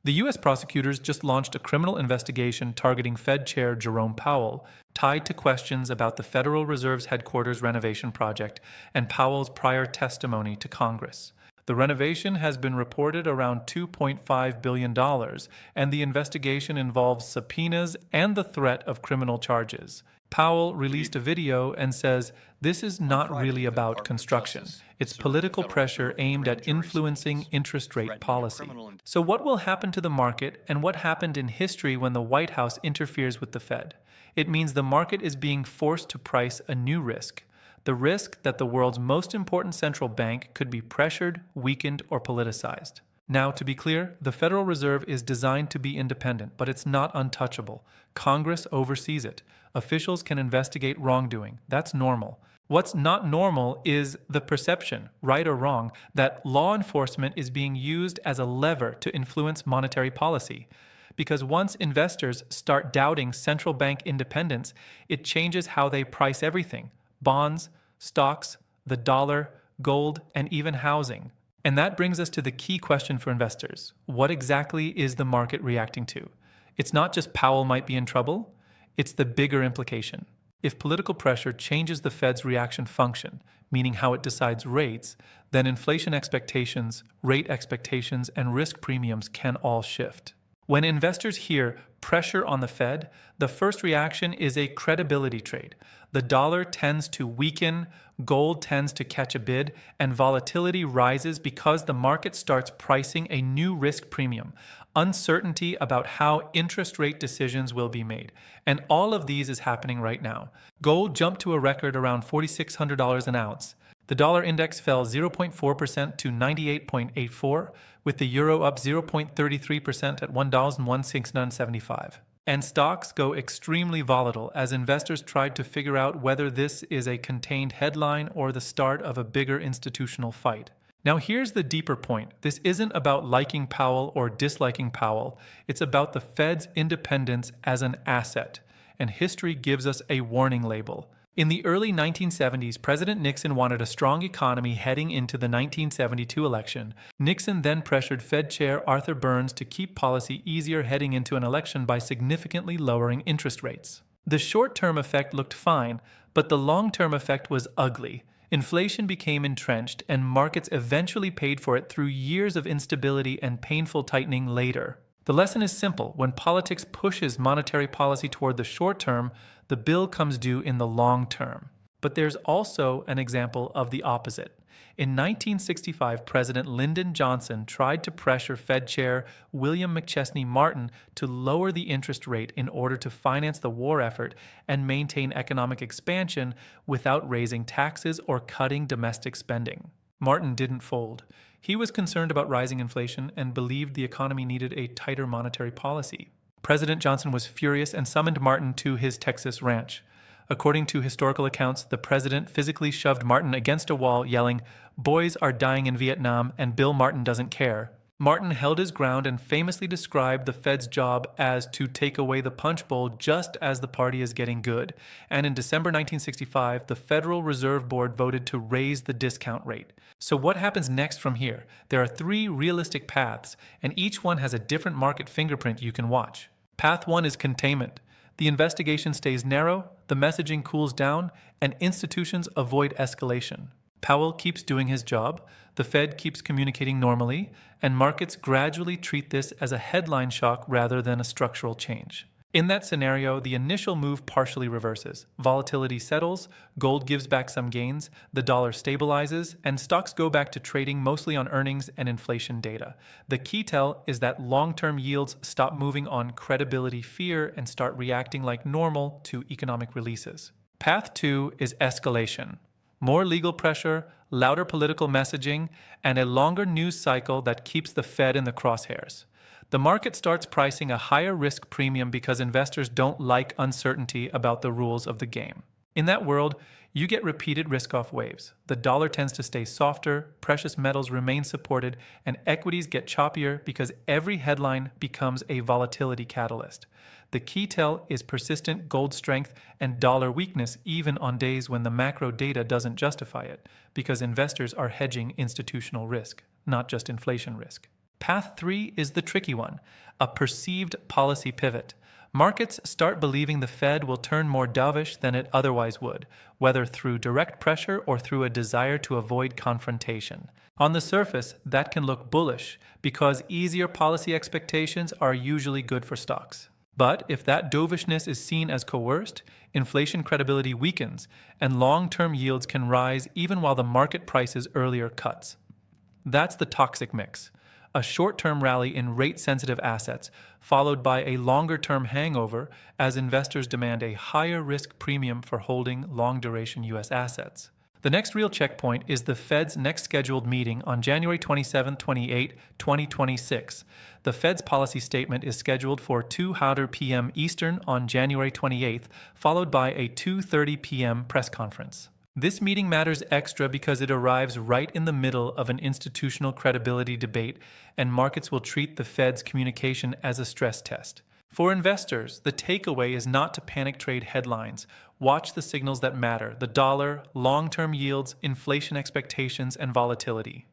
The U.S. prosecutors just launched a criminal investigation targeting Fed Chair Jerome Powell, tied to questions about the Federal Reserve's headquarters renovation project and Powell's prior testimony to Congress. The renovation has been reported around $2.5 billion, and the investigation involves subpoenas and the threat of criminal charges. Powell released a video and says, "This is not really about construction. It's political pressure aimed at influencing interest rate policy." So what will happen to the market, and what happened in history when the White House interferes with the Fed? It means the market is being forced to price a new risk. The risk that the world's most important central bank could be pressured, weakened, or politicized. Now, to be clear, the Federal Reserve is designed to be independent, but it's not untouchable. Congress oversees it. Officials can investigate wrongdoing. That's normal. What's not normal is the perception, right or wrong, that law enforcement is being used as a lever to influence monetary policy. Because once investors start doubting central bank independence, it changes how they price everything: bonds, stocks, the dollar, gold, and even housing. And that brings us to the key question for investors. What exactly is the market reacting to? It's not just Powell might be in trouble, it's the bigger implication. If political pressure changes the Fed's reaction function, meaning how it decides rates, then inflation expectations, rate expectations, and risk premiums can all shift. When investors hear pressure on the Fed, the first reaction is a credibility trade. The dollar tends to weaken, gold tends to catch a bid, and volatility rises because the market starts pricing a new risk premium, uncertainty about how interest rate decisions will be made. And all of these is happening right now. Gold jumped to a record around $4,600 an ounce. The dollar index fell 0.4% to 98.84, with the euro up 0.33% at $1.16975. And stocks go extremely volatile as investors tried to figure out whether this is a contained headline or the start of a bigger institutional fight. Now here's the deeper point. This isn't about liking Powell or disliking Powell. It's about the Fed's independence as an asset. And history gives us a warning label. In the early 1970s, President Nixon wanted a strong economy heading into the 1972 election. Nixon then pressured Fed Chair Arthur Burns to keep policy easier heading into an election by significantly lowering interest rates. The short-term effect looked fine, but the long-term effect was ugly. Inflation became entrenched, and markets eventually paid for it through years of instability and painful tightening later. The lesson is simple. When politics pushes monetary policy toward the short term, the bill comes due in the long term. But there's also an example of the opposite. In 1965, President Lyndon Johnson tried to pressure Fed Chair William McChesney Martin to lower the interest rate in order to finance the war effort and maintain economic expansion without raising taxes or cutting domestic spending. Martin didn't fold. He was concerned about rising inflation and believed the economy needed a tighter monetary policy. President Johnson was furious and summoned Martin to his Texas ranch. According to historical accounts, the president physically shoved Martin against a wall, yelling, "Boys are dying in Vietnam, and Bill Martin doesn't care." Martin held his ground and famously described the Fed's job as to take away the punch bowl just as the party is getting good. And in December 1965, the Federal Reserve Board voted to raise the discount rate. So what happens next from here? There are three realistic paths, and each one has a different market fingerprint you can watch. Path 1 is containment. The investigation stays narrow, the messaging cools down, and institutions avoid escalation. Powell keeps doing his job, the Fed keeps communicating normally, and markets gradually treat this as a headline shock rather than a structural change. In that scenario, the initial move partially reverses. Volatility settles, gold gives back some gains, the dollar stabilizes, and stocks go back to trading mostly on earnings and inflation data. The key tell is that long-term yields stop moving on credibility fear and start reacting like normal to economic releases. Path 2 is escalation. More legal pressure, louder political messaging, and a longer news cycle that keeps the Fed in the crosshairs. The market starts pricing a higher risk premium because investors don't like uncertainty about the rules of the game. In that world, you get repeated risk-off waves. The dollar tends to stay softer, precious metals remain supported, and equities get choppier because every headline becomes a volatility catalyst. The key tell is persistent gold strength and dollar weakness even on days when the macro data doesn't justify it, because investors are hedging institutional risk, not just inflation risk. Path 3 is the tricky one, a perceived policy pivot. Markets start believing the Fed will turn more dovish than it otherwise would, whether through direct pressure or through a desire to avoid confrontation. On the surface, that can look bullish because easier policy expectations are usually good for stocks. But if that dovishness is seen as coerced, inflation credibility weakens, and long-term yields can rise even while the market prices earlier cuts. That's the toxic mix. A short-term rally in rate-sensitive assets, followed by a longer-term hangover as investors demand a higher risk premium for holding long-duration U.S. assets. The next real checkpoint is the Fed's next scheduled meeting on January 27, 28, 2026. The Fed's policy statement is scheduled for 2:00 p.m. Eastern on January 28th, followed by a 2:30 p.m. press conference. This meeting matters extra because it arrives right in the middle of an institutional credibility debate, and markets will treat the Fed's communication as a stress test. For investors, the takeaway is not to panic trade headlines. Watch the signals that matter: the dollar, long-term yields, inflation expectations, and volatility.